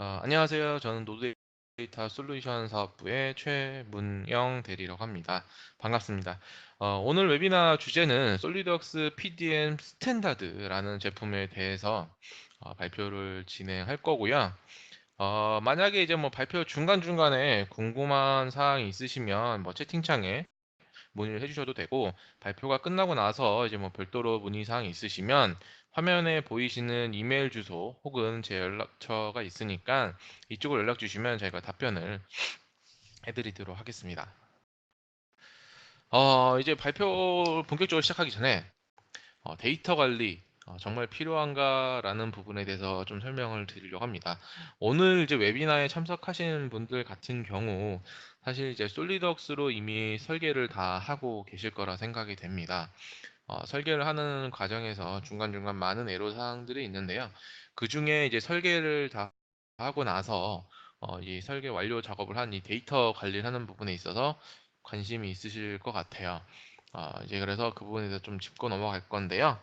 안녕하세요. 저는 노드데이터 솔루션 사업부의 최문영 대리라고 합니다. 반갑습니다. 오늘 웨비나 주제는 솔리드웍스 PDM 스탠다드라는 제품에 대해서 발표를 진행할 거고요. 만약에 이제 뭐 발표 중간중간에 궁금한 사항이 있으시면 뭐 채팅창에 문의를 해주셔도 되고, 발표가 끝나고 나서 이제 뭐 별도로 문의 사항이 있으시면 화면에 보이시는 이메일 주소 혹은 제 연락처가 있으니까 이쪽으로 연락 주시면 저희가 답변을 해드리도록 하겠습니다. 이제 발표 본격적으로 시작하기 전에 데이터 관리 정말 필요한가라는 부분에 대해서 좀 설명을 드리려고 합니다. 오늘 이제 웨비나에 참석하시는 분들 같은 경우 사실 이제 솔리드웍스로 이미 설계를 다 하고 계실 거라 생각이 됩니다. 설계를 하는 과정에서 중간중간 많은 애로사항들이 있는데요. 그 중에 이제 설계를 다 하고 나서 이 설계 완료 작업을 한 이 데이터 관리를 하는 부분에 있어서 관심이 있으실 것 같아요. 이제 그래서 그 부분에 대해서 좀 짚고 넘어갈 건데요.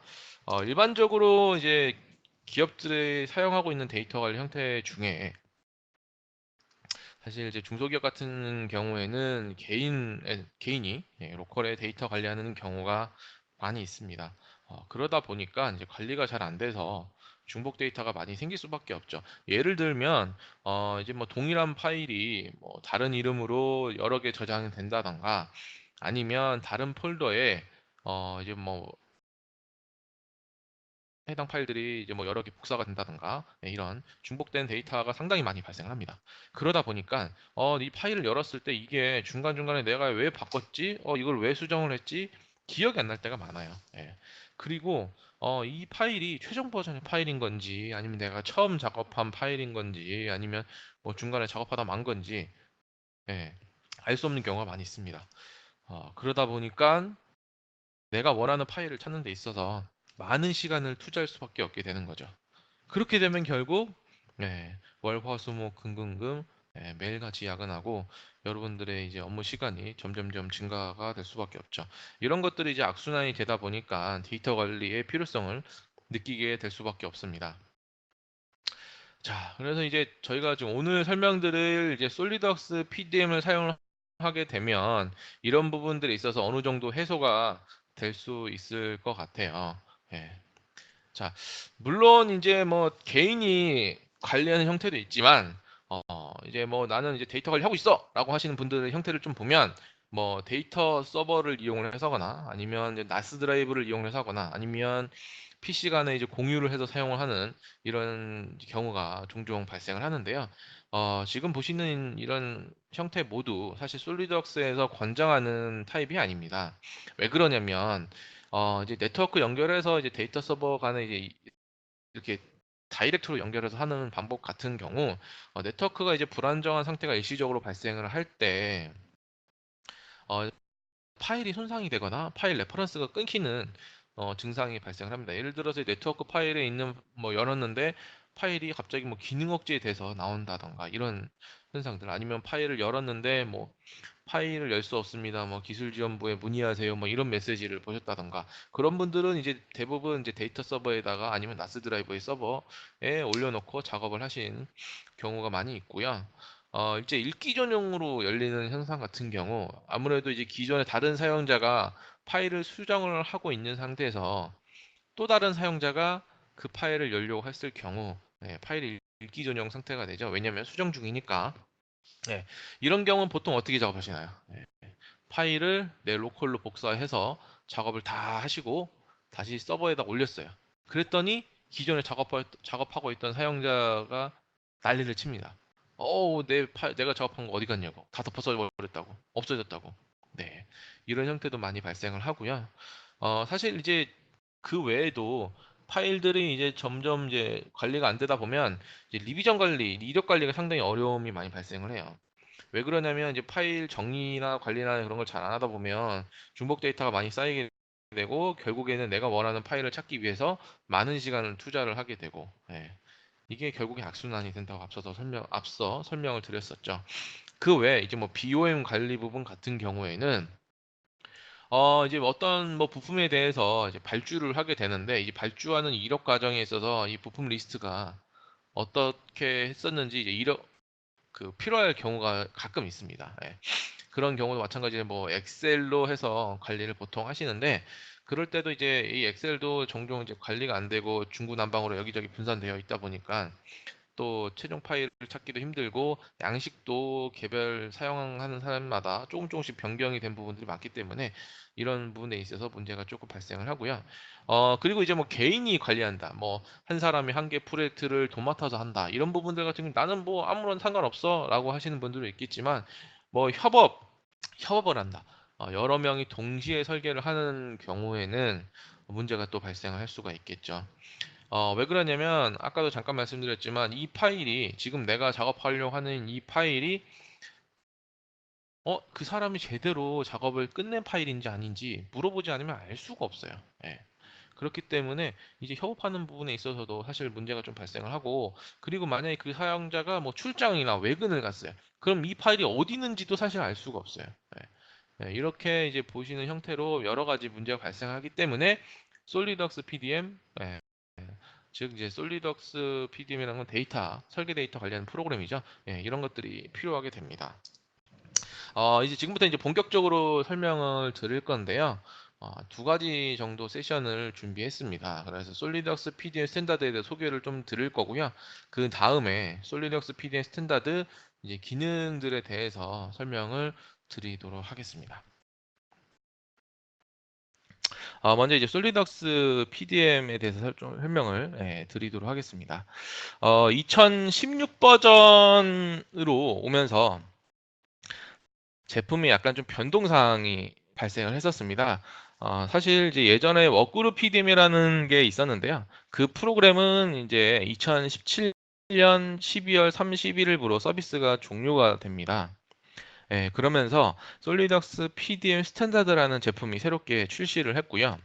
일반적으로 이제 기업들이 사용하고 있는 데이터 관리 형태 중에 사실 이제 중소기업 같은 경우에는 개인이 로컬에 데이터 관리하는 경우가 많이 있습니다. 그러다 보니까 이제 관리가 잘 안 돼서 중복 데이터가 많이 생길 수밖에 없죠. 예를 들면 이제 뭐 동일한 파일이 뭐 다른 이름으로 여러 개 저장이 된다던가, 아니면 다른 폴더에 이제 뭐 해당 파일들이 이제 뭐 여러 개 복사가 된다든가, 이런 중복된 데이터가 상당히 많이 발생을 합니다. 그러다 보니까 이 파일을 열었을 때 이게 중간중간에 내가 왜 바꿨지? 이걸 왜 수정을 했지? 기억이 안 날 때가 많아요. 예. 그리고 이 파일이 최종 버전의 파일인 건지, 아니면 내가 처음 작업한 파일인 건지, 아니면 뭐 중간에 작업하다 만 건지, 예, 알 수 없는 경우가 많이 있습니다. 그러다 보니까 내가 원하는 파일을 찾는 데 있어서 많은 시간을 투자할 수밖에 없게 되는 거죠. 그렇게 되면 결국 월, 화, 수, 목, 금, 금, 금 매일같이 야근하고 여러분들의 이제 업무 시간이 점점점 증가가 될 수밖에 없죠. 이런 것들이 이제 악순환이 되다 보니까 데이터 관리의 필요성을 느끼게 될 수밖에 없습니다. 자, 그래서 이제 저희가 지금 오늘 설명드릴 이제 솔리드웍스 PDM을 사용을 하게 되면 이런 부분들에 있어서 어느 정도 해소가 될 수 있을 것 같아요. 예. 자, 물론 이제 뭐 개인이 관리하는 형태도 있지만, 이제 뭐 나는 이제 데이터 관리하고 있어라고 하시는 분들의 형태를 좀 보면, 뭐 데이터 서버를 이용을 해서거나, 아니면 이제 나스 드라이브를 이용해서 하거나, 아니면 PC 간에 이제 공유를 해서 사용을 하는 이런 경우가 종종 발생을 하는데요. 지금 보시는 이런 형태 모두 사실 솔리드웍스에서 권장하는 타입이 아닙니다. 왜 그러냐면 이제 네트워크 연결해서 이제 데이터 서버 간에 이제 이렇게 다이렉트로 연결해서 하는 방법 같은 경우, 네트워크가 이제 불안정한 상태가 일시적으로 발생을 할 때 어, 파일이 손상이 되거나 파일 레퍼런스가 끊기는 증상이 발생을 합니다. 예를 들어서 네트워크 파일에 있는 뭐 열었는데 파일이 갑자기 뭐 기능 억제돼서 나온다던가, 이런 현상들, 아니면 파일을 열었는데 뭐 파일을 열 수 없습니다, 뭐 기술지원부에 문의하세요, 뭐 이런 메시지를 보셨다던가, 그런 분들은 이제 대부분 이제 데이터 서버에다가 아니면 나스 드라이브의 서버에 올려놓고 작업을 하신 경우가 많이 있고요. 이제 읽기 전용으로 열리는 현상 같은 경우, 아무래도 이제 기존에 다른 사용자가 파일을 수정을 하고 있는 상태에서 또 다른 사용자가 그 파일을 열려고 했을 경우, 파일이 읽기 전용 상태가 되죠. 왜냐면 수정 중이니까. 네, 이런 경우는 보통 어떻게 작업하시나요? 파일을 내 로컬로 복사해서 작업을 다 하시고 다시 서버에다 올렸어요. 그랬더니 기존에 작업하고 있던 사용자가 난리를 칩니다. 내가 작업한 거 어디 갔냐고. 다 덮어서 버렸다고. 없어졌다고. 네. 이런 형태도 많이 발생을 하고요. 사실 이제 그 외에도 파일들이 이제 점점 이제 관리가 안 되다 보면 이제 리비전 관리, 이력 관리가 상당히 어려움이 많이 발생을 해요. 왜 그러냐면 이제 파일 정리나 관리나 그런 걸 잘 안 하다 보면 중복 데이터가 많이 쌓이게 되고, 결국에는 내가 원하는 파일을 찾기 위해서 많은 시간을 투자를 하게 되고, 이게 결국에 악순환이 된다고 앞서 설명을 드렸었죠. 그 외에 이제 뭐 BOM 관리 부분 같은 경우에는 이제 어떤 뭐 부품에 대해서 이제 발주를 하게 되는데, 이 발주하는 이력 과정에 있어서 이 부품 리스트가 어떻게 했었는지 이제 필요할 경우가 가끔 있습니다. 예. 그런 경우도 마찬가지로 뭐 엑셀로 해서 관리를 보통 하시는데 그럴 때도 이제 이 엑셀도 종종 이제 관리가 안 되고 중구난방으로 여기저기 분산되어 있다 보니까 또 최종 파일을 찾기도 힘들고 양식도 개별 사용하는 사람마다 조금씩 변경이 된 부분들이 많기 때문에 이런 부분에 있어서 문제가 조금 발생을 하고요. 그리고 이제 뭐 개인이 관리한다. 뭐 한 사람이 한 개 프로젝트를 도맡아서 한다. 이런 부분들 같은 경우 나는 뭐 아무런 상관없어 라고 하시는 분들도 있겠지만 뭐 협업을 한다. 여러 명이 동시에 설계를 하는 경우에는 문제가 또 발생을 할 수가 있겠죠. 왜 그러냐면 아까도 잠깐 말씀드렸지만 이 파일이 지금 내가 작업하려고 하는 이 파일이 그 사람이 제대로 작업을 끝낸 파일인지 아닌지 물어보지 않으면 알 수가 없어요. 예. 그렇기 때문에 이제 협업하는 부분에 있어서도 사실 문제가 좀 발생을 하고 그리고 만약에 그 사용자가 뭐 출장이나 외근을 갔어요. 그럼 이 파일이 어디 있는지도 사실 알 수가 없어요. 예. 이렇게 이제 보시는 형태로 여러 가지 문제가 발생하기 때문에 솔리덕스 PDM, 즉 이제 솔리덕스 PDM이라는 건 데이터, 설계 데이터 관리하는 프로그램이죠. 이런 것들이 필요하게 됩니다. 이제 지금부터 이제 본격적으로 설명을 드릴 건데요. 두 가지 정도 세션을 준비했습니다. 그래서 솔리덕스 PDM 스탠다드에 대해 소개를 좀 드릴 거고요. 그 다음에 솔리덕스 PDM 스탠다드 이제 기능들에 대해서 설명을 드리도록 하겠습니다. 먼저 이제 솔리덕스 PDM에 대해서 좀 설명을 드리도록 하겠습니다. 2016 버전으로 오면서 제품이 약간 좀 변동사항이 발생을 했었습니다. 사실 이제 예전에 워크그룹 PDM이라는 게 있었는데요. 그 프로그램은 이제 2017년 12월 31일부로 서비스가 종료가 됩니다. 그러면서 솔리덕스 PDM 스탠다드라는 제품이 새롭게 출시를 했고요.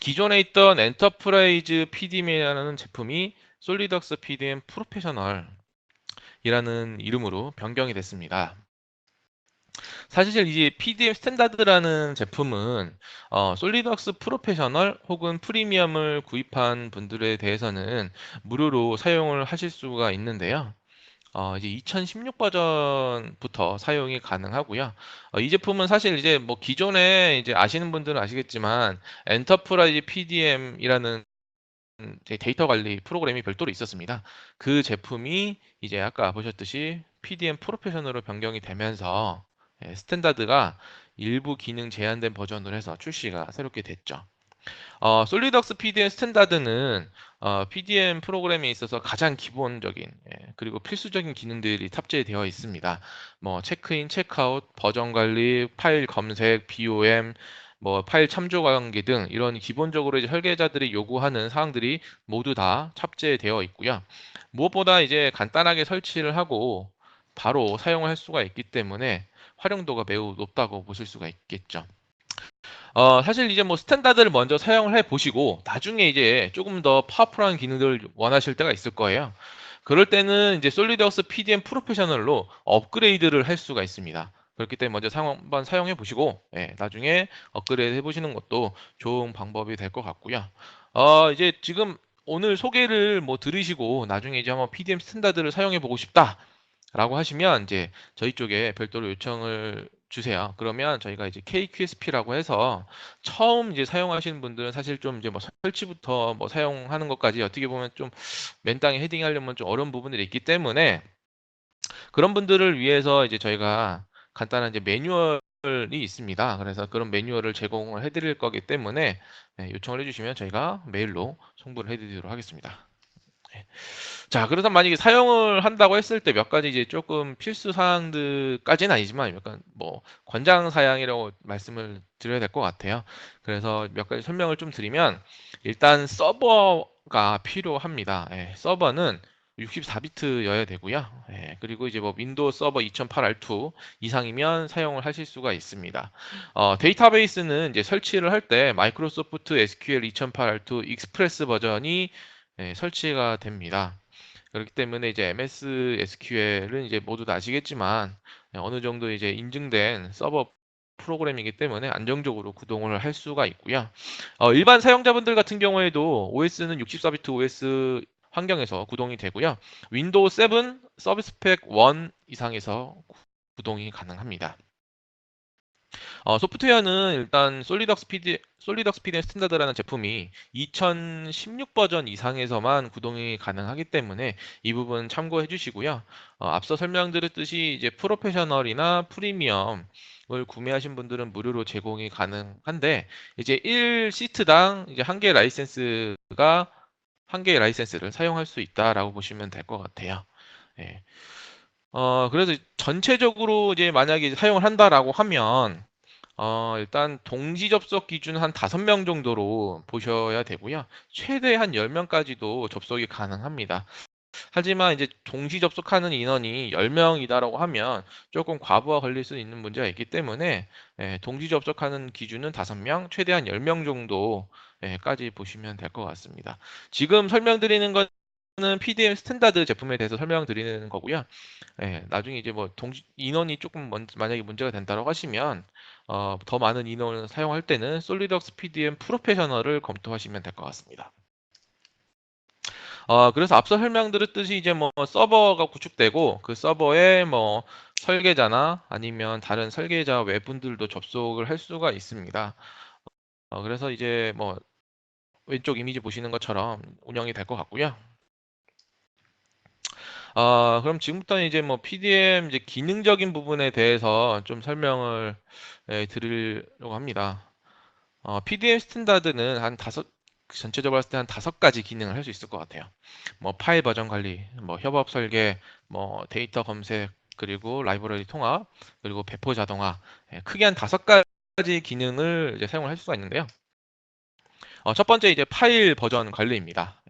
기존에 있던 엔터프라이즈 PDM이라는 제품이 솔리덕스 PDM 프로페셔널이라는 이름으로 변경이 됐습니다. 사실 이제 PDM 스탠다드라는 제품은 솔리덕스 프로페셔널 혹은 프리미엄을 구입한 분들에 대해서는 무료로 사용을 하실 수가 있는데요. 이제 2016 버전부터 사용이 가능하고요. 이 제품은 사실 이제 뭐 기존에 이제 아시는 분들은 아시겠지만 엔터프라이즈 PDM이라는 데이터 관리 프로그램이 별도로 있었습니다. 그 제품이 이제 아까 보셨듯이 PDM 프로페셔널로 변경이 되면서 스탠다드가 일부 기능 제한된 버전으로 해서 출시가 새롭게 됐죠. 솔리덕스 PDM 스탠다드는 PDM 프로그램에 있어서 가장 기본적인 그리고 필수적인 기능들이 탑재되어 있습니다. 뭐 체크인, 체크아웃, 버전 관리, 파일 검색, BOM, 뭐 파일 참조 관계 등 이런 기본적으로 이제 설계자들이 요구하는 사항들이 모두 다 탑재되어 있고요. 무엇보다 이제 간단하게 설치를 하고 바로 사용할 수가 있기 때문에 활용도가 매우 높다고 보실 수가 있겠죠. 사실 이제 뭐 스탠다드를 먼저 사용을 해 보시고 나중에 이제 조금 더 파워풀한 기능들을 원하실 때가 있을 거예요. 그럴 때는 이제 솔리드웍스 PDM 프로페셔널로 업그레이드를 할 수가 있습니다. 그렇기 때문에 먼저 한번 사용해 보시고 나중에 업그레이드 해 보시는 것도 좋은 방법이 될 것 같고요. 이제 지금 오늘 소개를 뭐 들으시고 나중에 이제 한번 PDM 스탠다드를 사용해 보고 싶다. 라고 하시면 이제 저희 쪽에 별도로 요청을 주세요. 그러면 저희가 이제 KQSP라고 해서 처음 이제 사용하시는 분들은 사실 좀 이제 뭐 설치부터 뭐 사용하는 것까지 어떻게 보면 좀 맨땅에 헤딩하려면 좀 어려운 부분들이 있기 때문에 그런 분들을 위해서 이제 저희가 간단한 이제 매뉴얼이 있습니다. 그래서 그런 매뉴얼을 제공을 해드릴 거기 때문에 요청을 해주시면 저희가 메일로 송부를 해드리도록 하겠습니다. 자, 그러다 만약에 사용을 한다고 했을 때 몇 가지 이제 조금 필수 사항들까지는 아니지만 약간 뭐 권장 사양이라고 말씀을 드려야 될 것 같아요. 그래서 몇 가지 설명을 좀 드리면 일단 서버가 필요합니다. 서버는 64비트여야 되고요. 그리고 이제 뭐 윈도우 서버 2008R2 이상이면 사용을 하실 수가 있습니다. 데이터베이스는 이제 설치를 할 때 마이크로소프트 SQL 2008R2 익스프레스 버전이 설치가 됩니다. 그렇기 때문에 이제 MS SQL은 이제 모두 다 아시겠지만 어느 정도 이제 인증된 서버 프로그램이기 때문에 안정적으로 구동을 할 수가 있고요. 일반 사용자분들 같은 경우에도 OS는 64비트 OS 환경에서 구동이 되고요. 윈도우 7 서비스 팩 1 이상에서 구동이 가능합니다. 소프트웨어는 일단 솔리덕스 PD 스탠다드라는 제품이 2016 버전 이상에서만 구동이 가능하기 때문에 이 부분 참고해 주시고요. 앞서 설명드렸듯이 이제 프로페셔널이나 프리미엄을 구매하신 분들은 무료로 제공이 가능한데 이제 1시트당 이제 한 개의 라이센스를 사용할 수 있다라고 보시면 될 것 같아요. 예. 그래서 전체적으로 이제 만약에 사용을 한다라고 하면 일단 동시 접속 기준 한 5명 정도로 보셔야 되고요. 최대 한 10명까지도 접속이 가능합니다. 하지만 이제 동시 접속하는 인원이 10명이다라고 하면 조금 과부하 걸릴 수 있는 문제가 있기 때문에 동시 접속하는 기준은 5명, 최대한 10명 정도 까지 보시면 될 것 같습니다. 지금 설명드리는 거는 PDM 스탠다드 제품에 대해서 설명드리는 거고요. 나중에 이제 뭐 인원이 조금 만약에 문제가 된다고 하시면 더 많은 인원을 사용할 때는 솔리덕스 PDM 프로페셔널을 검토하시면 될 것 같습니다. 그래서 앞서 설명드렸듯이 이제 뭐 서버가 구축되고 그 서버에 뭐 설계자나 아니면 다른 설계자 외분들도 접속을 할 수가 있습니다. 그래서 이제 뭐 왼쪽 이미지 보시는 것처럼 운영이 될 것 같고요. 그럼 지금부터 이제 뭐 PDM 이제 기능적인 부분에 대해서 좀 설명을 드리려고 합니다. PDM 스탠다드는 한 전체적으로 봤을 때 한 5가지 기능을 할 수 있을 것 같아요. 뭐 파일 버전 관리, 뭐 협업 설계, 뭐 데이터 검색, 그리고 라이브러리 통합, 그리고 배포 자동화. 크게 한 5가지 기능을 이제 사용을 할 수가 있는데요. 첫 번째 이제 파일 버전 관리입니다.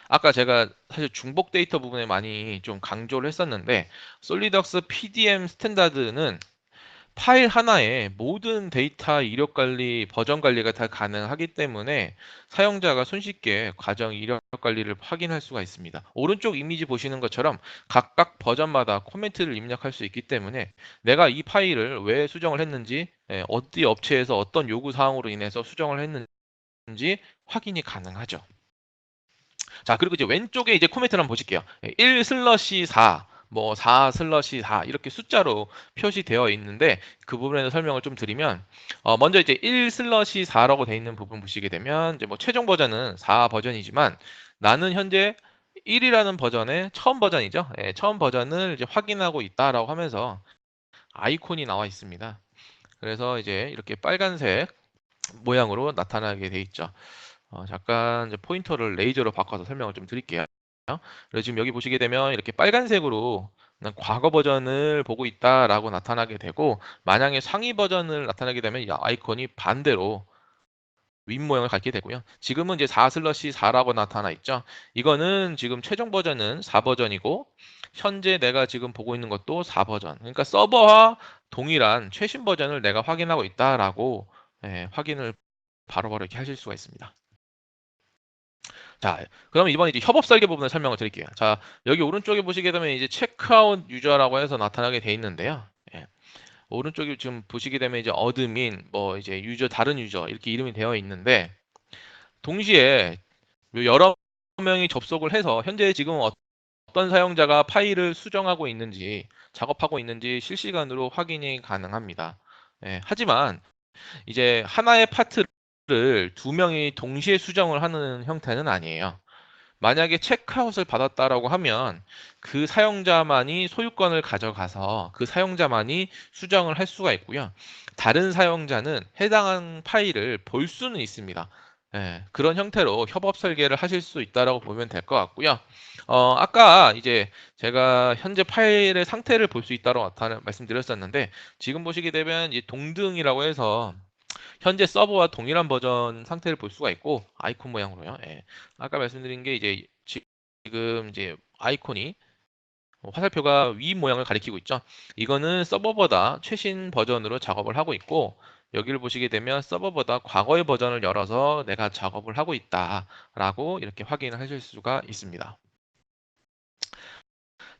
아까 제가 사실 중복 데이터 부분에 많이 좀 강조를 했었는데 솔리덕스 PDM 스탠다드는 파일 하나에 모든 데이터 이력 관리, 버전 관리가 다 가능하기 때문에 사용자가 손쉽게 과정 이력 관리를 확인할 수가 있습니다. 오른쪽 이미지 보시는 것처럼 각각 버전마다 코멘트를 입력할 수 있기 때문에 내가 이 파일을 왜 수정을 했는지, 어디 업체에서 어떤 요구 사항으로 인해서 수정을 했는지 확인이 가능하죠. 자, 그리고 이제 왼쪽에 이제 코멘트를 한번 보실게요. 1/4, 뭐 4/4 이렇게 숫자로 표시되어 있는데 그 부분에서 설명을 좀 드리면 먼저 이제 1/4라고 되어 있는 부분 보시게 되면 이제 뭐 최종 버전은 4 버전이지만 나는 현재 1이라는 버전의 처음 버전이죠. 처음 버전을 이제 확인하고 있다라고 하면서 아이콘이 나와 있습니다. 그래서 이제 이렇게 빨간색 모양으로 나타나게 돼 있죠. 잠깐 이제 포인터를 레이저로 바꿔서 설명을 좀 드릴게요. 그래서 지금 여기 보시게 되면 이렇게 빨간색으로 난 과거 버전을 보고 있다라고 나타나게 되고 만약에 상위 버전을 나타나게 되면 이 아이콘이 반대로 윗 모양을 갖게 되고요. 지금은 이제 4/4라고 나타나 있죠. 이거는 지금 최종 버전은 4 버전이고 현재 내가 지금 보고 있는 것도 4 버전. 그러니까 서버와 동일한 최신 버전을 내가 확인하고 있다라고 확인을 바로바로 이렇게 하실 수가 있습니다. 자, 그럼 이번에 이제 협업 설계 부분을 설명을 드릴게요. 자, 여기 오른쪽에 보시게 되면 이제 체크아웃 유저라고 해서 나타나게 돼 있는데요. 오른쪽에 지금 보시게 되면 이제 어드민, 뭐 이제 다른 유저 이렇게 이름이 되어 있는데 동시에 여러 명이 접속을 해서 현재 지금 어떤 사용자가 파일을 수정하고 있는지 작업하고 있는지 실시간으로 확인이 가능합니다. 하지만 이제 하나의 파트를 2명이 동시에 수정을 하는 형태는 아니에요. 만약에 체크아웃을 받았다라고 하면 그 사용자만이 소유권을 가져가서 그 사용자만이 수정을 할 수가 있고요. 다른 사용자는 해당한 파일을 볼 수는 있습니다. 그런 형태로 협업 설계를 하실 수 있다라고 보면 될 것 같고요. 아까 이제 제가 현재 파일의 상태를 볼 수 있다고 말씀드렸었는데 지금 보시게 되면 이 동등이라고 해서 현재 서버와 동일한 버전 상태를 볼 수가 있고 아이콘 모양으로요. 아까 말씀드린 게 이제 지금 이제 아이콘이 화살표가 위 모양을 가리키고 있죠. 이거는 서버보다 최신 버전으로 작업을 하고 있고 여기를 보시게 되면 서버보다 과거의 버전을 열어서 내가 작업을 하고 있다라고 이렇게 확인을 하실 수가 있습니다.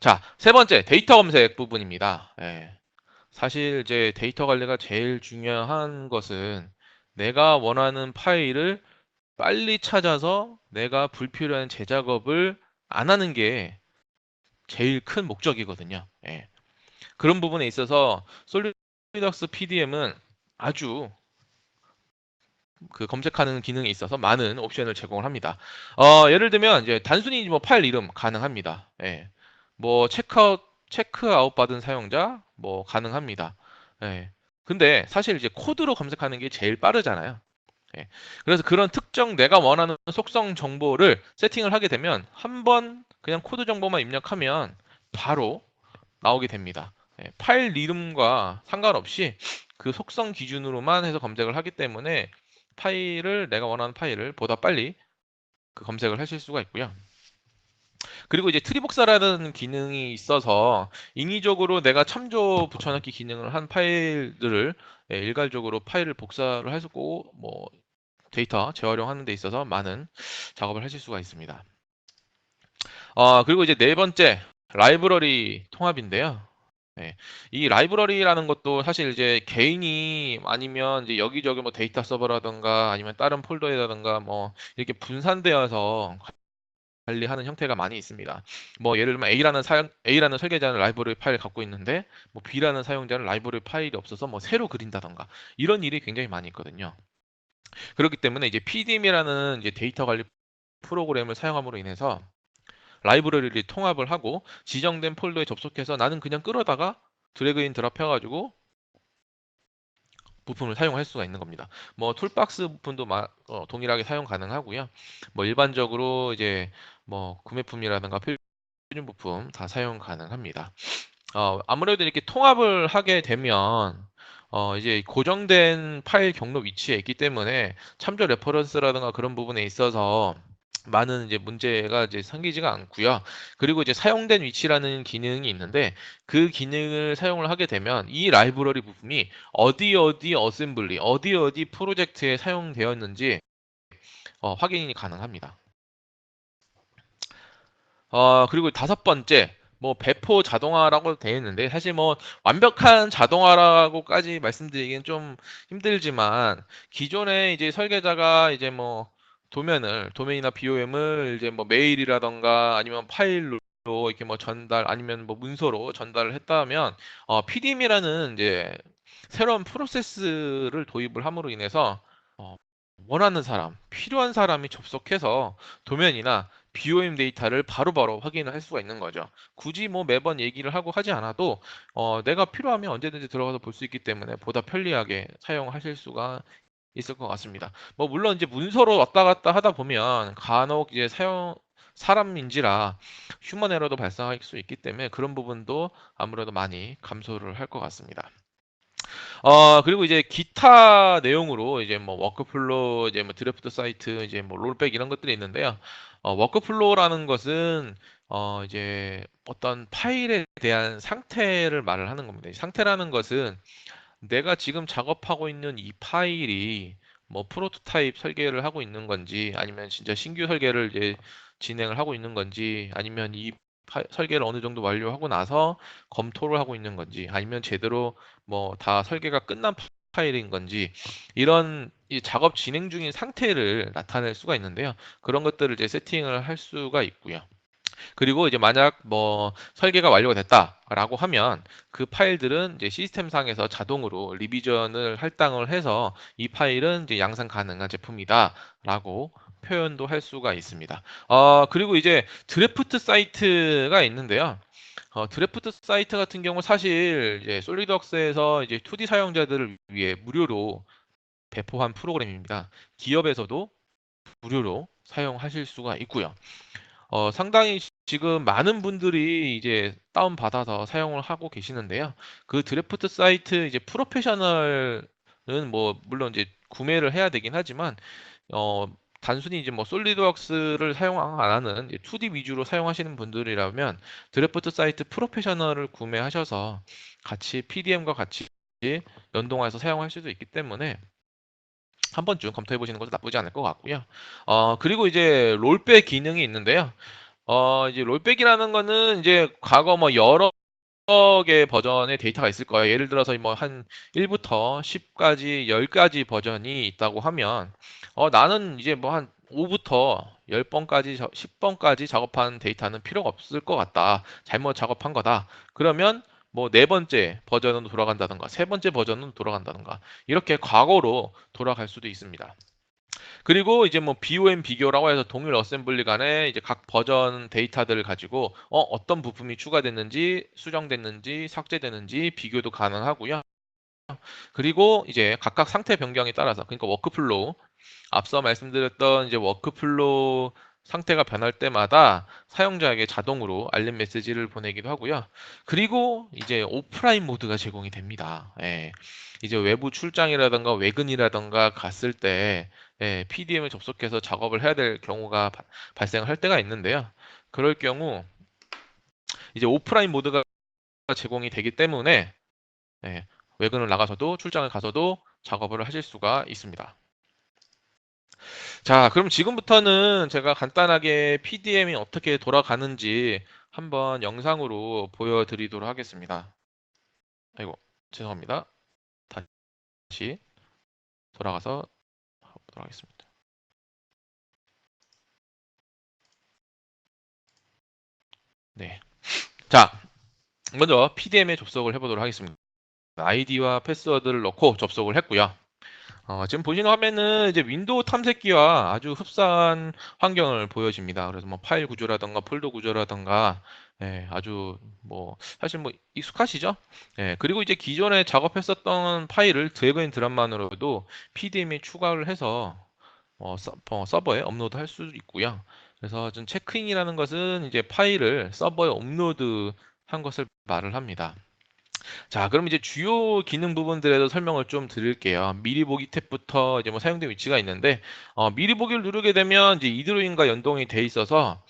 자, 세 번째 데이터 검색 부분입니다. 사실 이제 데이터 관리가 제일 중요한 것은 내가 원하는 파일을 빨리 찾아서 내가 불필요한 재작업을 안 하는 게 제일 큰 목적이거든요. 예. 그런 부분에 있어서 솔리드웍스 PDM은 아주 그 검색하는 기능에 있어서 많은 옵션을 제공을 합니다. 예를 들면 이제 단순히 뭐 파일 이름 가능합니다. 예. 뭐 체크아웃 받은 사용자 뭐 가능합니다. 예. 근데 사실 이제 코드로 검색하는 게 제일 빠르잖아요. 예. 그래서 그런 특정 내가 원하는 속성 정보를 세팅을 하게 되면 한번 그냥 코드 정보만 입력하면 바로 나오게 됩니다. 예, 파일 이름과 상관없이 그 속성 기준으로만 해서 검색을 하기 때문에 내가 원하는 파일을 보다 빨리 그 검색을 하실 수가 있고요. 그리고 이제 트리복사라는 기능이 있어서 인위적으로 내가 참조 붙여넣기 기능을 한 파일들을 일괄적으로 파일을 복사를 해서 뭐 데이터 재활용하는 데 있어서 많은 작업을 하실 수가 있습니다. 그리고 이제 네 번째 라이브러리 통합인데요. 네. 이 라이브러리라는 것도 사실 이제 개인이 아니면 이제 여기저기 뭐 데이터 서버라든가 아니면 다른 폴더에다든가 뭐 이렇게 분산되어서 관리하는 형태가 많이 있습니다. 뭐 예를 들면 A라는 설계자는 라이브러리 파일을 갖고 있는데 뭐 B라는 사용자는 라이브러리 파일이 없어서 뭐 새로 그린다던가 이런 일이 굉장히 많이 있거든요. 그렇기 때문에 이제 PDM이라는 이제 데이터 관리 프로그램을 사용함으로 인해서 라이브러리를 통합을 하고 지정된 폴더에 접속해서 나는 그냥 끌어다가 드래그인 드랍 해가지고 부품을 사용할 수가 있는 겁니다. 뭐 툴박스 부품도 동일하게 사용 가능하고요. 뭐 일반적으로 이제 뭐 구매품이라든가 표준 부품 다 사용 가능합니다. 아무래도 이렇게 통합을 하게 되면 이제 고정된 파일 경로 위치에 있기 때문에 참조 레퍼런스라든가 그런 부분에 있어서 많은 이제 문제가 이제 생기지가 않고요. 그리고 이제 사용된 위치라는 기능이 있는데 그 기능을 사용을 하게 되면 이 라이브러리 부품이 어디 어디 어셈블리, 어디 어디 프로젝트에 사용되었는지 확인이 가능합니다. 그리고 다섯 번째, 뭐 배포 자동화라고 되어 있는데 사실 뭐 완벽한 자동화라고까지 말씀드리기는 좀 힘들지만 기존에 이제 설계자가 이제 뭐 도메인이나 BOM을 이제 뭐 메일이라던가 아니면 파일로 이렇게 뭐 전달 아니면 뭐 문서로 전달을 했다면 PDM이라는 이제 새로운 프로세스를 도입을 함으로 인해서 어, 원하는 사람, 필요한 사람이 접속해서 도면이나 BOM 데이터를 바로바로 확인을 할 수가 있는 거죠. 굳이 뭐 매번 얘기를 하고 하지 않아도 내가 필요하면 언제든지 들어가서 볼 수 있기 때문에 보다 편리하게 사용하실 수가 있을 것 같습니다. 뭐 물론 이제 문서로 왔다 갔다 하다 보면 간혹 이제 사람인지라 휴먼 에러도 발생할 수 있기 때문에 그런 부분도 아무래도 많이 감소를 할 것 같습니다. 그리고 이제 기타 내용으로 이제 뭐 워크플로우, 이제 뭐 드래프트 사이트, 이제 뭐 롤백 이런 것들이 있는데요. 워크플로우라는 것은 이제 어떤 파일에 대한 상태를 말을 하는 겁니다. 이 상태라는 것은 내가 지금 작업하고 있는 이 파일이 뭐 프로토타입 설계를 하고 있는 건지 아니면 진짜 신규 설계를 이제 진행을 하고 있는 건지 아니면 이 설계를 어느 정도 완료하고 나서 검토를 하고 있는 건지 아니면 제대로 뭐 다 설계가 끝난 파일인 건지 이런 이 작업 진행 중인 상태를 나타낼 수가 있는데요. 그런 것들을 이제 세팅을 할 수가 있고요. 그리고 이제 만약 뭐 설계가 완료가 됐다라고 하면 그 파일들은 이제 시스템상에서 자동으로 리비전을 할당을 해서 이 파일은 이제 양산 가능한 제품이다라고 표현도 할 수가 있습니다. 그리고 이제 드래프트 사이트가 있는데요. 드래프트 사이트 같은 경우 사실 이제 솔리드웍스에서 이제 2D 사용자들을 위해 무료로 배포한 프로그램입니다. 기업에서도 무료로 사용하실 수가 있고요. 상당히 지금 많은 분들이 이제 다운받아서 사용을 하고 계시는데요. 그 드래프트 사이트 이제 프로페셔널은 뭐 물론 이제 구매를 해야 되긴 하지만 어 단순히 이제 뭐 솔리드웍스를 사용 안 하는 이제 2D 위주로 사용하시는 분들이라면 드래프트 사이트 프로페셔널을 구매하셔서 같이 PDM과 같이 연동해서 사용할 수도 있기 때문에 한 번쯤 검토해 보시는 것도 나쁘지 않을 것 같고요. 그리고 이제 롤백 기능이 있는데요. 이제 롤백이라는 거는 이제 과거 뭐 여러 개의 버전의 데이터가 있을 거예요. 예를 들어서 뭐 한 1부터 10까지, 10가지 버전이 있다고 하면 나는 이제 뭐 한 5부터 10번까지, 10번까지 작업한 데이터는 필요가 없을 것 같다. 잘못 작업한 거다. 그러면 뭐 네 번째 버전으로 돌아간다든가 세 번째 버전으로 돌아간다든가 이렇게 과거로 돌아갈 수도 있습니다. 그리고 이제 뭐 BOM 비교라고 해서 동일 어셈블리 간에 이제 각 버전 데이터들을 가지고 어떤 부품이 추가됐는지, 수정됐는지, 삭제됐는지 비교도 가능하고요. 그리고 이제 각각 상태 변경에 따라서 그러니까 워크플로우 앞서 말씀드렸던 이제 워크플로우 상태가 변할 때마다 사용자에게 자동으로 알림 메시지를 보내기도 하고요. 그리고 이제 오프라인 모드가 제공이 됩니다. 예. 이제 외부 출장이라던가 외근이라던가 갔을 때 PDM을 접속해서 작업을 해야 될 경우가 발생을 할 때가 있는데요. 그럴 경우 이제 오프라인 모드가 제공이 되기 때문에 예, 외근을 나가서도 출장을 가서도 작업을 하실 수가 있습니다. 자, 그럼 지금부터는 제가 간단하게 PDM이 어떻게 돌아가는지 한번 영상으로 보여드리도록 하겠습니다. 아이고, 죄송합니다. 다시 돌아가서 보도록 하겠습니다. 네. 자, 먼저 PDM에 접속을 해보도록 하겠습니다. 아이디와 패스워드를 넣고 접속을 했고요. 지금 보시는 화면은 이제 윈도우 탐색기와 아주 흡사한 환경을 보여집니다. 그래서 뭐 파일 구조라던가 폴더 구조라던가 아주 뭐 사실 뭐 익숙하시죠? 그리고 이제 기존에 작업했었던 파일을 드래그 앤 드랍만으로도 PDM에 추가를 해서 서버에 업로드 할 수 있고요. 그래서 좀 체크인이라는 것은 이제 파일을 서버에 업로드 한 것을 말을 합니다. 자, 그럼 이제 주요 기능 부분들에도 설명을 좀 드릴게요. 미리 보기 탭부터 이제 뭐 사용된 위치가 있는데, 미리 보기를 누르게 되면 이제 이드로인과 연동이 돼 있어서,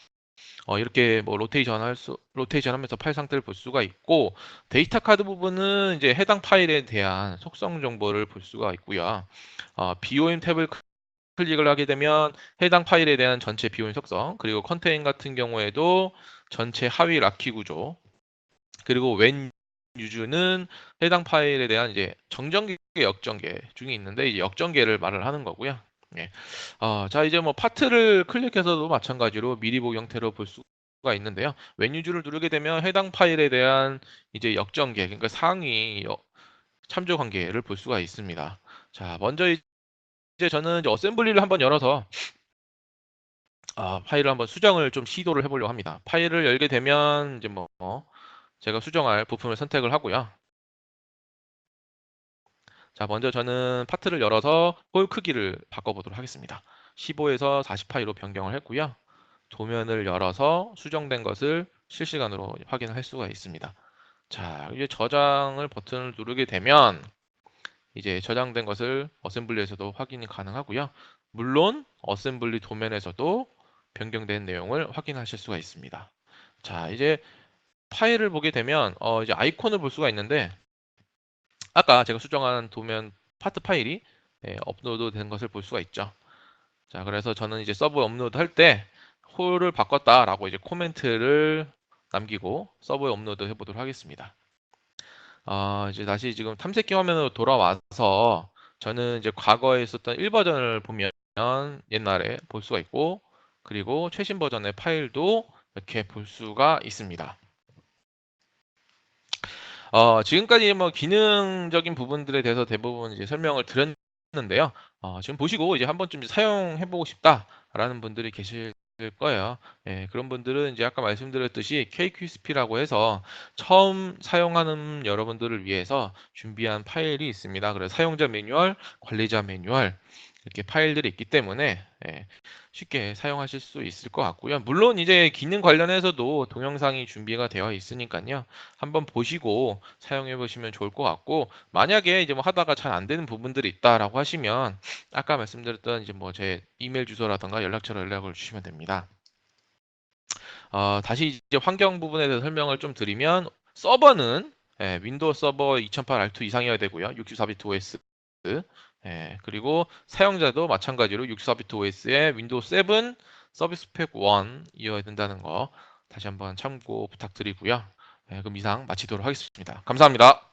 이렇게 뭐 로테이션 하면서 파일 상태를 볼 수가 있고, 데이터 카드 부분은 이제 해당 파일에 대한 속성 정보를 볼 수가 있고요. BOM 탭을 클릭을 하게 되면 해당 파일에 대한 전체 BOM 속성, 그리고 컨테인 같은 경우에도 전체 하위 락키 구조, 그리고 웬 유즈는 해당 파일에 대한 이제 정전계, 역전계 중에 있는데 이제 역전계를 말을 하는 거고요. 예. 자 이제 뭐 파트를 클릭해서도 마찬가지로 미리 보기 형태로 볼 수가 있는데요. 웬 유즈를 누르게 되면 해당 파일에 대한 이제 역전계, 그러니까 상위 참조 관계를 볼 수가 있습니다. 자, 먼저 이제 저는 이제 어셈블리를 한번 열어서 파일을 한번 수정을 좀 시도를 해보려고 합니다. 파일을 열게 되면 이제 뭐 제가 수정할 부품을 선택을 하고요. 자, 먼저 저는 파트를 열어서 홀 크기를 바꿔보도록 하겠습니다. 15에서 40파이로 변경을 했고요. 도면을 열어서 수정된 것을 실시간으로 확인을 할 수가 있습니다. 자, 이제 저장을 버튼을 누르게 되면 이제 저장된 것을 어셈블리에서도 확인이 가능하고요. 물론 어셈블리 도면에서도 변경된 내용을 확인하실 수가 있습니다. 자, 이제 파일을 보게 되면 이제 아이콘을 볼 수가 있는데 아까 제가 수정한 도면 파트 파일이 업로드 된 것을 볼 수가 있죠. 자, 그래서 저는 이제 서버 업로드 할 때 홀을 바꿨다라고 이제 코멘트를 남기고 서버에 업로드 해보도록 하겠습니다. 이제 다시 지금 탐색기 화면으로 돌아와서 저는 이제 과거에 있었던 1버전을 보면 옛날에 볼 수가 있고 그리고 최신 버전의 파일도 이렇게 볼 수가 있습니다. 지금까지 뭐 기능적인 부분들에 대해서 대부분 이제 설명을 드렸는데요. 지금 보시고 이제 한 번쯤 사용해보고 싶다라는 분들이 계실 거예요. 그런 분들은 이제 아까 말씀드렸듯이 KQSP라고 해서 처음 사용하는 여러분들을 위해서 준비한 파일이 있습니다. 그래서 사용자 매뉴얼, 관리자 매뉴얼 이렇게 파일들이 있기 때문에 쉽게 사용하실 수 있을 것 같고요. 물론 이제 기능 관련해서도 동영상이 준비가 되어 있으니까요. 한번 보시고 사용해 보시면 좋을 것 같고 만약에 이제 뭐 하다가 잘 안 되는 부분들이 있다라고 하시면 아까 말씀드렸던 이제 뭐 제 이메일 주소라든가 연락처로 연락을 주시면 됩니다. 다시 이제 환경 부분에 대해서 설명을 좀 드리면 서버는 윈도우 서버 2008 R2 이상이어야 되고요. 64비트 OS 그리고 사용자도 마찬가지로 64비트 OS에 윈도우 7 서비스 팩 1이어야 된다는 거 다시 한번 참고 부탁드리고요. 그럼 이상 마치도록 하겠습니다. 감사합니다.